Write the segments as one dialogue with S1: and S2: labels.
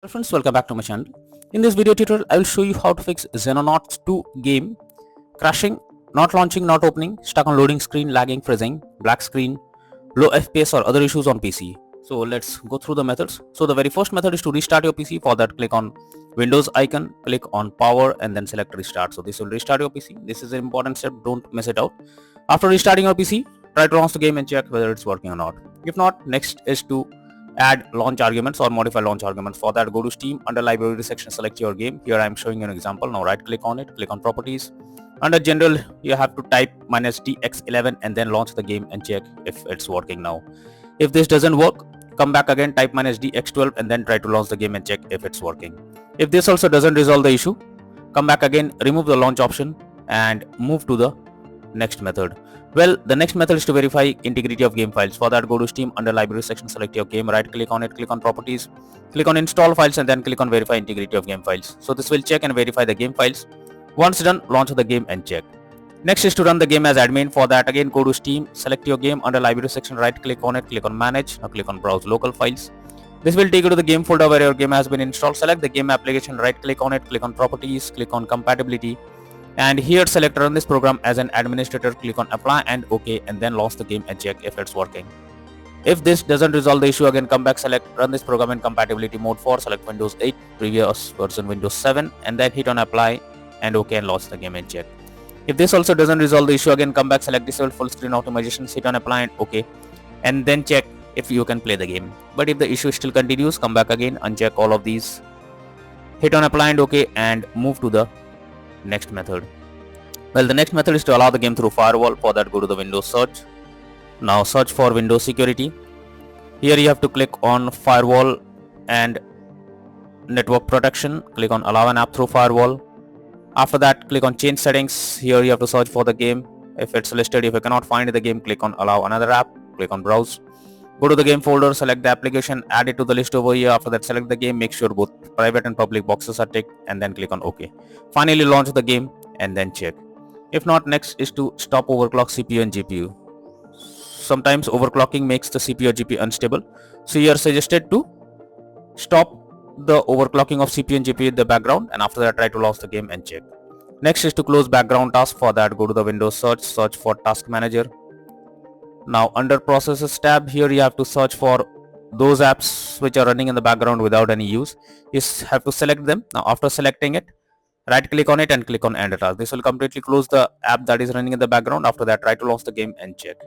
S1: Hello friends, welcome back to my channel. In this video tutorial, I will show you how to fix Xenonauts 2 game crashing, not launching, not opening, stuck on loading screen, lagging, freezing, black screen, low FPS or other issues on PC. So let's go through the methods. So the very first method is to restart your PC. For that, click on Windows icon, click on power and then select restart. So this will restart your PC. This is an important step, don't mess it out. After restarting your PC, try to launch the game and check whether it's working or not. If not, next is to add launch arguments or modify launch arguments. For that, go to Steam, under library section, select your game. Here I am showing you an example. Now right click on it, click on properties. Under general, you have to type -dx11 and then launch the game and check if it's working now. If this doesn't work, come back again, type -dx12 and then try to launch the game and check if it's working. If this also doesn't resolve the issue, come back again, remove the launch option and move to the next method. Well, the next method is to verify integrity of game files. For that, go to Steam, under library section, select your game, right click on it, click on properties, click on install files and then click on verify integrity of game files. So this will check and verify the game files. Once done, launch the game and check. Next is to run the game as admin. For that, again go to Steam, select your game, under library section, right click on it, click on manage, now click on browse local files. This will take you to the game folder where your game has been installed. Select the game application, right click on it, click on properties, click on compatibility, and here select run this program as an administrator, click on apply and OK and then launch the game and check if it's working. If this doesn't resolve the issue, again come back, select run this program in compatibility mode 4, select Windows 8, previous version Windows 7 and then hit on apply and OK and launch the game and check. If this also doesn't resolve the issue, again come back, select disable full screen optimization, hit on apply and OK and then check if you can play the game. But if the issue still continues, come back again, uncheck all of these, hit on apply and OK and move to the next method. Well, the next method is to allow the game through firewall. For that, go to the Windows search. Now search for Windows security. Here you have to click on firewall and network protection. Click on allow an app through firewall. After that, click on change settings. Here you have to search for the game. If it's listed, if you cannot find the game, click on allow another app. Click on browse. Go to the game folder, select the application, add it to the list over here. After that, select the game, make sure both private and public boxes are ticked and then click on OK. Finally, launch the game and then check. If not, next is to stop overclock CPU and GPU. Sometimes overclocking makes the CPU or GPU unstable. So you are suggested to stop the overclocking of CPU and GPU in the background and after that try to launch the game and check. Next is to close background task. For that, go to the Windows search for task manager. Now under processes tab, here you have to search for those apps which are running in the background without any use. You have to select them. Now after selecting it, right click on it and click on end task. This will completely close the app that is running in the background. After that, try to launch the game and check.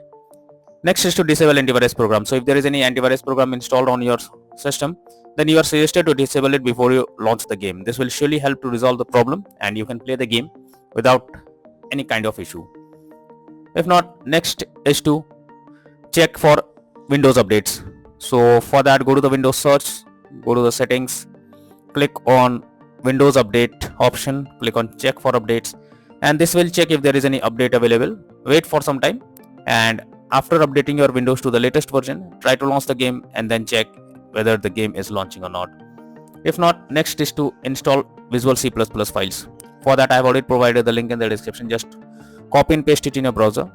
S1: Next is to disable antivirus program. So if there is any antivirus program installed on your system, then you are suggested to disable it before you launch the game. This will surely help to resolve the problem and you can play the game without any kind of issue. If not, next is to check for Windows updates. So for that, go to the Windows search, go to the settings, click on Windows update option, click on check for updates and this will check if there is any update available. Wait for some time and after updating your Windows to the latest version, try to launch the game and then check whether the game is launching or not. If not, next is to install Visual C++ files. For that, I have already provided the link in the description. Just copy and paste it in your browser.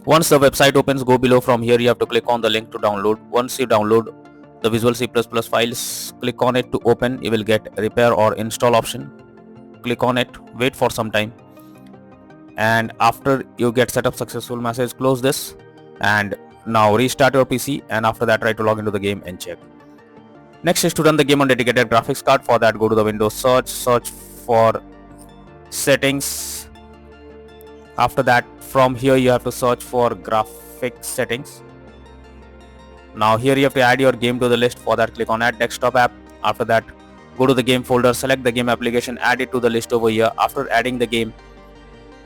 S1: Once the website opens, go below. From here you have to click on the link to download. Once you download the Visual C++ files, click on it to open. You will get repair or install option. Click on it, wait for some time and after you get setup successful message, close this and now restart your PC and after that try to log into the game and check. Next is to run the game on dedicated graphics card. For that, go to the Windows search for settings. After that, from here you have to search for graphics settings. Now here you have to add your game to the list. For that, click on add desktop app. After that, go to the game folder, select the game application, add it to the list over here. After adding the game,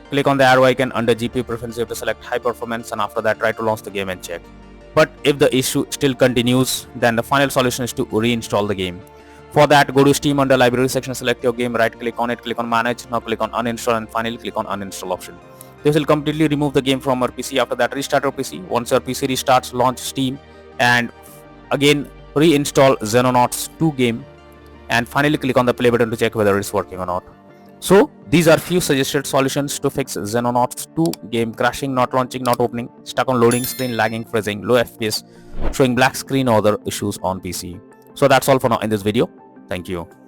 S1: click on the arrow icon. Under GPU preference, you have to select high performance and after that try to launch the game and check. But if the issue still continues, then the final solution is to reinstall the game. For that, go to Steam, under library section, select your game, right click on it, click on manage, now click on uninstall and finally click on uninstall option. This will completely remove the game from your PC. After that, restart your PC. Once your PC restarts, launch Steam and again reinstall Xenonauts 2 game and finally click on the play button to check whether it's working or not. So these are few suggested solutions to fix Xenonauts 2 game crashing, not launching, not opening, stuck on loading screen, lagging, freezing, low FPS, showing black screen or other issues on PC. So that's all for now in this video. Thank you.